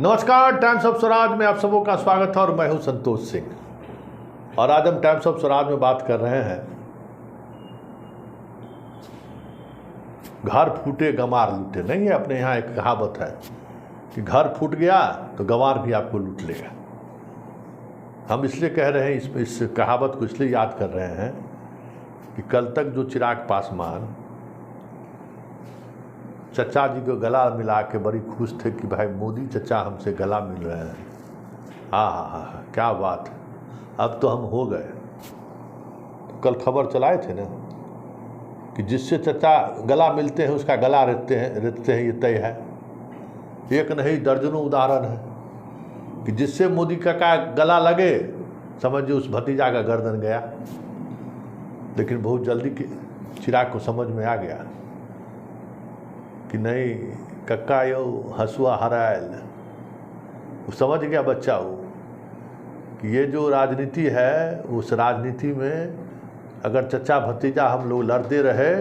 नमस्कार, times of Swaraj में आप सबों का स्वागत है और मैं हूं संतोष सिंह। और आज हम टाइम्स ऑफ स्वराज में बात कर रहे हैं घर फूटे गंवार लूटे। नहीं है, अपने यहाँ एक कहावत है कि घर फूट गया तो गंवार भी आपको लूट लेगा। हम इसलिए कह रहे हैं, इस कहावत को इसलिए याद कर रहे हैं कि कल तक जो चिराग पासवान चचा जी को गला मिला के बड़ी खुश थे कि भाई मोदी चचा हमसे गला मिल रहे हैं, हाँ, क्या बात है, अब तो हम हो गए। तो कल खबर चलाए थे ना कि जिससे चचा गला मिलते हैं उसका गला रहते हैं ये तय है। एक नहीं दर्जनों उदाहरण है कि जिससे मोदी का गला लगे समझिए उस भतीजा का गर्दन गया। लेकिन बहुत जल्दी चिराग को समझ में आ गया कि नहीं कक्का यो हसुआ हरायल। वो समझ गया बच्चा वो कि ये जो राजनीति है, उस राजनीति में अगर चचा भतीजा हम लोग लड़ते रहे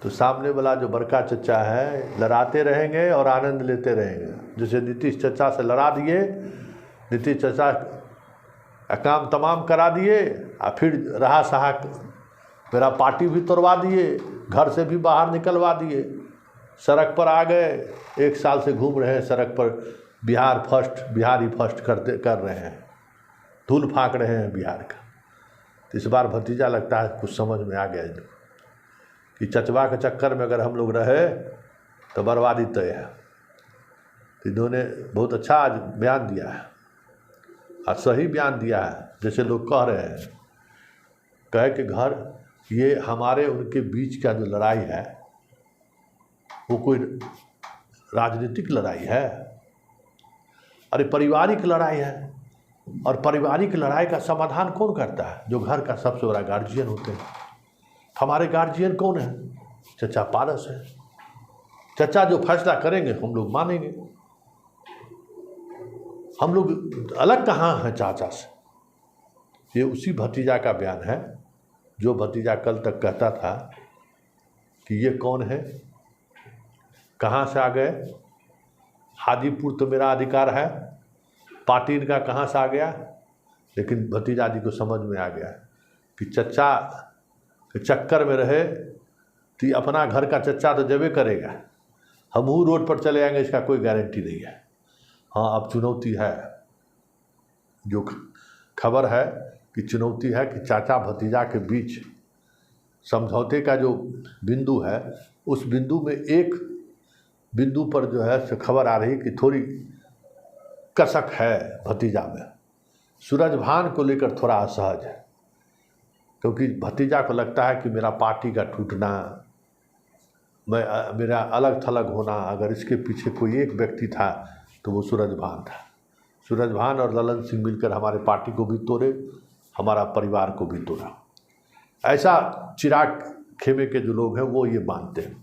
तो सामने वाला जो बड़का चचा है लड़ाते रहेंगे और आनंद लेते रहेंगे। जैसे नीतीश चचा से लड़ा दिए, नीतीश चचा का काम तमाम करा दिए और फिर रहा सहा मेरा पार्टी भी तोड़वा दिए, घर से भी बाहर निकलवा दिए, सड़क पर आ गए। 1 साल से घूम रहे हैं सड़क पर, बिहारी फर्स्ट कर रहे हैं, धूल फाँक रहे हैं बिहार का। तो इस बार भतीजा लगता है कुछ समझ में आ गया कि चचवा के चक्कर में अगर हम लोग रहे तो बर्बादी तय है। तो इन्होंने बहुत अच्छा आज बयान दिया है और सही बयान दिया है। जैसे लोग कह रहे हैं, कहे कि घर ये हमारे उनके बीच का जो लड़ाई है वो कोई राजनीतिक लड़ाई है, अरे पारिवारिक लड़ाई है। और पारिवारिक लड़ाई का समाधान कौन करता है? जो घर का सबसे बड़ा गार्जियन होते हैं। हमारे गार्जियन कौन है? चचा पारस है। चचा जो फैसला करेंगे हम लोग मानेंगे। हम लोग अलग कहाँ हैं चाचा से? ये उसी भतीजा का बयान है जो भतीजा कल तक कहता था कि ये कौन है, कहाँ से आ गए, हाजीपुर तो मेरा अधिकार है, पार्टी इनका कहाँ से आ गया। लेकिन भतीजा जी को समझ में आ गया कि चचा के चक्कर में रहे तो अपना घर का चचा तो जबे करेगा, हम रोड पर चले आएंगे इसका कोई गारंटी नहीं है। हाँ, अब चुनौती है, जो खबर है कि चुनौती है कि चाचा भतीजा के बीच समझौते का जो बिंदु है, उस बिंदु में एक बिंदु पर जो है खबर आ रही कि थोड़ी कसक है भतीजा में। सूरजभान को लेकर थोड़ा असहज है, क्योंकि भतीजा को लगता है कि मेरा पार्टी का टूटना, मेरा अलग थलग होना, अगर इसके पीछे कोई एक व्यक्ति था तो वो सूरजभान था। सूरजभान और ललन सिंह मिलकर हमारे पार्टी को भी तोड़े, हमारा परिवार को भी तोड़ा। ऐसा चिराग खेमे के जो लोग हैं वो ये मानते हैं।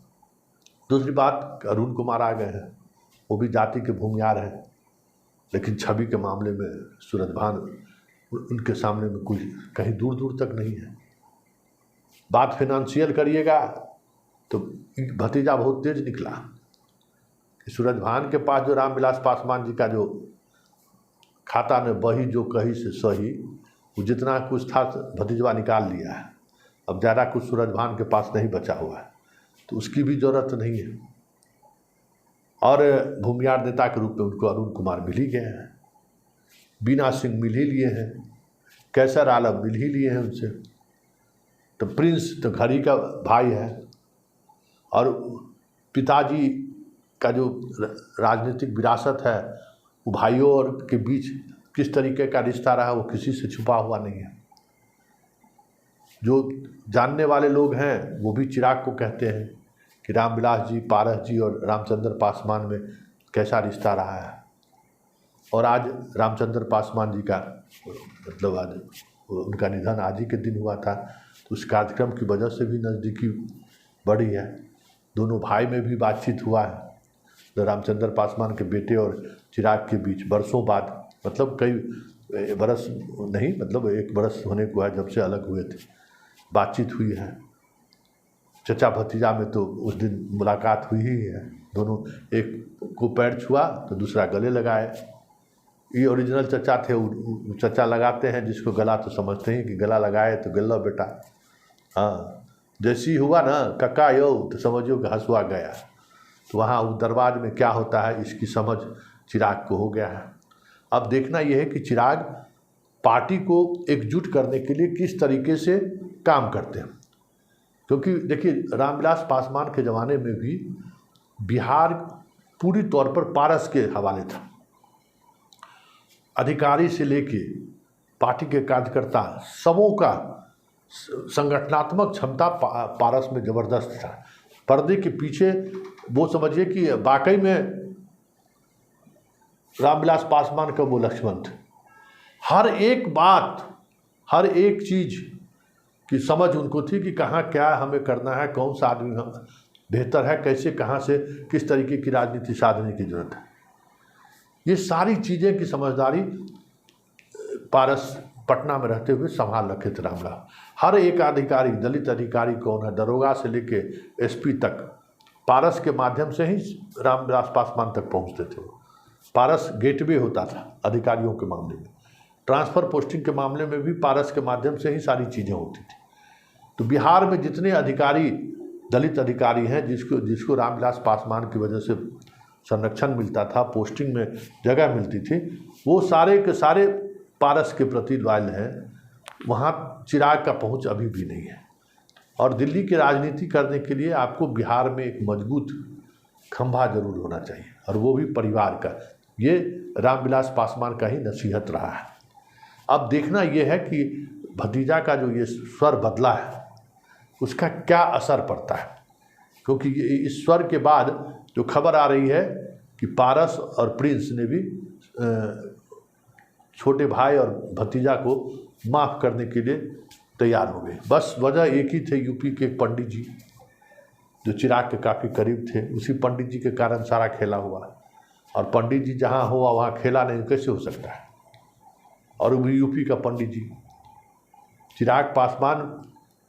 दूसरी बात, अरुण कुमार आ गए हैं, वो भी जाति के भूमियार हैं, लेकिन छवि के मामले में सूरजभान उनके सामने में कुछ कहीं दूर दूर तक नहीं है। बात फाइनेंशियल करिएगा तो भतीजा बहुत तेज निकला। सूरजभान के पास जो रामविलास पासवान जी का जो खाता में बही जो कही से सही, वो जितना कुछ था भतीजवा निकाल लिया है। अब ज़्यादा कुछ सूरजभान के पास नहीं बचा हुआ है, तो उसकी भी ज़रूरत नहीं है। और भूमियार नेता के रूप में उनको अरुण कुमार मिल ही गए हैं, बीना सिंह मिल ही लिए हैं, कैसर आलम मिल ही लिए हैं उनसे। तो प्रिंस तो घर ही का भाई है, और पिताजी का जो राजनीतिक विरासत है वो भाइयों और के बीच किस तरीके का रिश्ता रहा वो किसी से छुपा हुआ नहीं है। जो जानने वाले लोग हैं वो भी चिराग को कहते हैं कि रामविलास जी, पारस जी और रामचंद्र पासवान में कैसा रिश्ता रहा है। और आज रामचंद्र पासवान जी का मतलब आज उनका निधन आज ही के दिन हुआ था, तो उस कार्यक्रम की वजह से भी नज़दीकी बढ़ी है। दोनों भाई में भी बातचीत हुआ है। तो रामचंद्र पासवान के बेटे और चिराग के बीच बरसों बाद, मतलब कई बरस नहीं, मतलब 1 बरस होने को है जब से अलग हुए थे, बातचीत हुई है। चचा भतीजा में तो उस दिन मुलाकात हुई ही है। दोनों एक को पैर छुआ तो दूसरा गले लगाए। ये ओरिजिनल चचा थे, वो चचा लगाते हैं जिसको गला तो समझते हैं कि गला लगाए तो गल्ला बेटा। हाँ, जैसी हुआ ना कक्का यो तो समझो कि हंसुआ गया। तो वहाँ वो दरबार में क्या होता है इसकी समझ चिराग को हो गया है। अब देखना यह है कि चिराग पार्टी को एकजुट करने के लिए किस तरीके से काम करते हैं, क्योंकि देखिए रामविलास पासवान के ज़माने में भी बिहार पूरी तौर पर पारस के हवाले था। अधिकारी से लेके पार्टी के कार्यकर्ता सबों का संगठनात्मक क्षमता पारस में ज़बरदस्त था। पर्दे के पीछे वो समझिए कि वाकई में रामविलास पासवान का वो लक्ष्मण थे। हर एक बात, हर एक चीज़ की समझ उनको थी कि कहाँ क्या हमें करना है, कौन सा आदमी बेहतर है, कैसे कहाँ से किस तरीके की राजनीति साधने की जरूरत है। ये सारी चीज़ें की समझदारी पारस पटना में रहते हुए संभाल रखे थे रामविलास। हर एक अधिकारी, दलित अधिकारी कौन है, दरोगा से लेके एसपी तक पारस के माध्यम से ही रामविलास पासवान तक पहुंचते थे। पारस गेटवे होता था अधिकारियों के मामले में। ट्रांसफ़र पोस्टिंग के मामले में भी पारस के माध्यम से ही सारी चीज़ें होती थी। तो बिहार में जितने अधिकारी, दलित अधिकारी हैं जिसको रामविलास पासवान की वजह से संरक्षण मिलता था, पोस्टिंग में जगह मिलती थी, वो सारे के सारे पारस के प्रति लॉयल हैं। वहाँ चिराग का पहुँच अभी भी नहीं है। और दिल्ली की राजनीति करने के लिए आपको बिहार में एक मजबूत खंभा जरूर होना चाहिए, और वो भी परिवार का। ये रामविलास पासवान का ही नसीहत रहा है। अब देखना ये है कि भतीजा का जो ये स्वर बदला है उसका क्या असर पड़ता है, क्योंकि इस स्वर के बाद जो खबर आ रही है कि पारस और प्रिंस ने भी छोटे भाई और भतीजा को माफ़ करने के लिए तैयार हो गए। बस वजह एक ही थे, यूपी के पंडित जी जो चिराग के काफ़ी करीब थे, उसी पंडित जी के कारण सारा खेला हुआ। और पंडित जी जहाँ हुआ वहाँ खेला नहीं, कैसे हो सकता है। और वो भी यूपी का पंडित जी। चिराग पासवान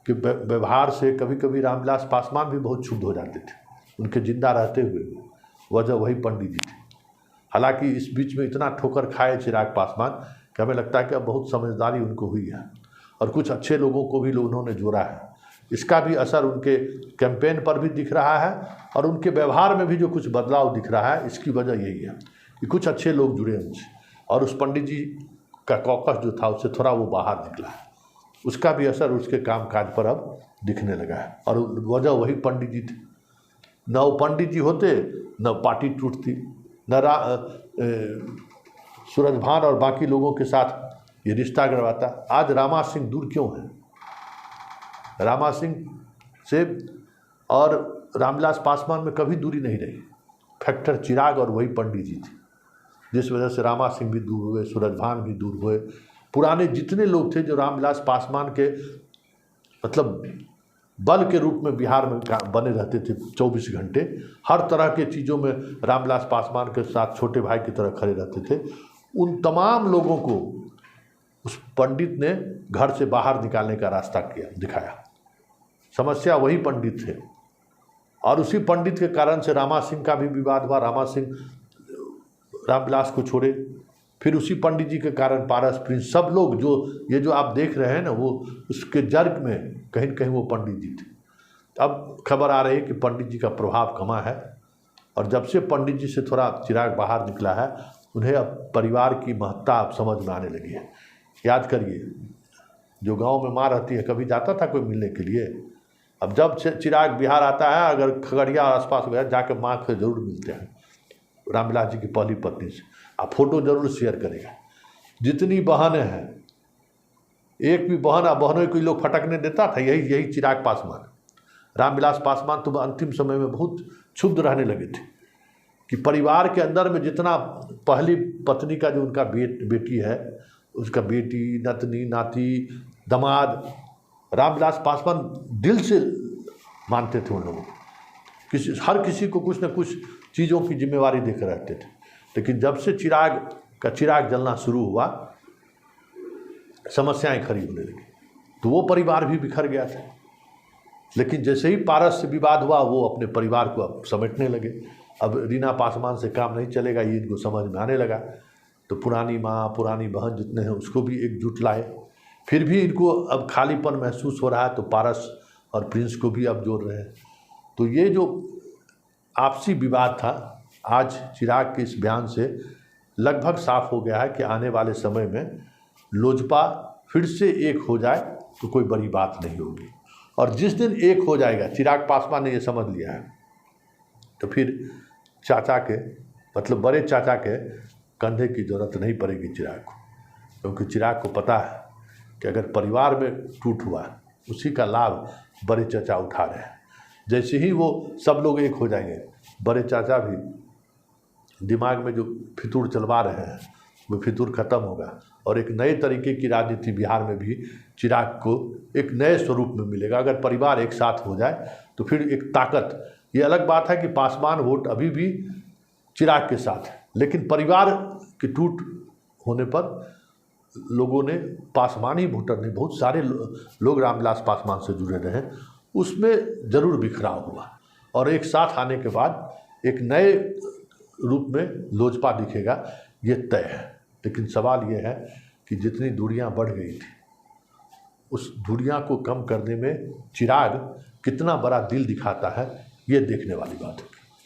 के व्यवहार से कभी कभी रामविलास पासवान भी बहुत क्षुब्ध हो जाते थे, उनके जिंदा रहते हुए। वजह वही पंडित जी थे। हालांकि इस बीच में इतना ठोकर खाए चिराग पासवान कि हमें लगता है कि अब बहुत समझदारी उनको हुई है, और कुछ अच्छे लोगों को भी उन्होंने जोड़ा है। इसका भी असर उनके कैंपेन पर भी दिख रहा है, और उनके व्यवहार में भी जो कुछ बदलाव दिख रहा है, इसकी वजह यही है कि कुछ अच्छे लोग जुड़े उनसे, और उस पंडित जी का कॉकस जो था उससे थोड़ा वो बाहर निकला है। उसका भी असर उसके कामकाज पर अब दिखने लगा है, और वजह वही पंडित जी थे। न वो पंडित जी होते न पार्टी टूटती, न सूरजभान और बाकी लोगों के साथ ये रिश्ता करवाता। आज रामा सिंह दूर क्यों है? रामा सिंह से और रामविलास पासवान में कभी दूरी नहीं रही। फैक्टर चिराग और वही पंडित जी थे, जिस वजह से रामा सिंह भी दूर हुए, सूरजभान भी दूर हुए। पुराने जितने लोग थे जो रामविलास पासवान के मतलब बल के रूप में बिहार में बने रहते थे 24 घंटे, हर तरह के चीज़ों में रामविलास पासवान के साथ छोटे भाई की तरह खड़े रहते थे, उन तमाम लोगों को उस पंडित ने घर से बाहर निकालने का रास्ता दिखाया। समस्या वही पंडित थे, और उसी पंडित के कारण से रामा सिंह का भी विवाद हुआ। रामा सिंह रामविलास को छोड़े, फिर उसी पंडित जी के कारण पारस, प्रिंस, सब लोग जो आप देख रहे हैं ना, वो उसके जर्ग में कहीं न कहीं वो पंडित जी थे। अब खबर आ रही है कि पंडित जी का प्रभाव कमा है, और जब से पंडित जी से थोड़ा चिराग बाहर निकला है, उन्हें अब परिवार की महत्ता अब समझ में आने लगी है। याद करिए, जो गांव में माँ रहती है, कभी जाता था कोई मिलने के लिए? अब जब से चिराग बिहार आता है, अगर खगड़िया और आसपास गया, जाके माँ से जरूर मिलते हैं, रामविलास जी की पहली पत्नी से। आप फोटो जरूर शेयर करेगा। जितनी बहनें हैं, एक भी बहनों को लोग फटकने देता था, यही चिराग पासवान। रामविलास पासवान तो अंतिम समय में बहुत क्षुब्ध रहने लगे थे कि परिवार के अंदर में जितना पहली पत्नी का जो उनका बेटी है, उसका बेटी, नतनी, नाती, दामाद, रामविलास पासवान दिल से मानते थे उन लोगों को। हर किसी को कुछ न कुछ चीज़ों की जिम्मेवारी देकर रहते थे। लेकिन जब से चिराग जलना शुरू हुआ, समस्याएं खड़ी होने लगी, तो वो परिवार भी बिखर गया था। लेकिन जैसे ही पारस से विवाद हुआ, वो अपने परिवार को अब समेटने लगे। अब रीना पासवान से काम नहीं चलेगा, ये इनको समझ में आने लगा। तो पुरानी माँ पुरानी बहन जितने हैं उसको भी एकजुट लाए। फिर भी इनको अब खालीपन महसूस हो रहा है, तो पारस और प्रिंस को भी अब जोड़ रहे हैं। तो ये जो आपसी विवाद था, आज चिराग के इस बयान से लगभग साफ हो गया है कि आने वाले समय में लोजपा फिर से एक हो जाए तो कोई बड़ी बात नहीं होगी। और जिस दिन एक हो जाएगा, चिराग पासवान ने ये समझ लिया है, तो फिर चाचा के मतलब बड़े चाचा के कंधे की जरूरत नहीं पड़ेगी चिराग को, क्योंकि चिराग को पता है कि अगर परिवार में टूट हुआ उसी का लाभ बड़े चाचा उठा रहे हैं। जैसे ही वो सब लोग एक हो जाएंगे, बड़े चाचा भी दिमाग में जो फितूर चलवा रहे हैं वो फितूर खत्म होगा और एक नए तरीके की राजनीति बिहार में भी चिराग को एक नए स्वरूप में मिलेगा। अगर परिवार एक साथ हो जाए तो फिर एक ताकत। ये अलग बात है कि पासवान वोट अभी भी चिराग के साथ है, लेकिन परिवार के टूट होने पर लोगों ने, पासवानी वोटर ने, बहुत सारे लोग रामविलास पासवान से जुड़े रहे, उसमें ज़रूर बिखराव हुआ और एक साथ आने के बाद एक नए रूप में लोजपा दिखेगा, ये तय है। लेकिन सवाल ये है कि जितनी दूरियां बढ़ गई थी उस दूरियां को कम करने में चिराग कितना बड़ा दिल दिखाता है, ये देखने वाली बात है।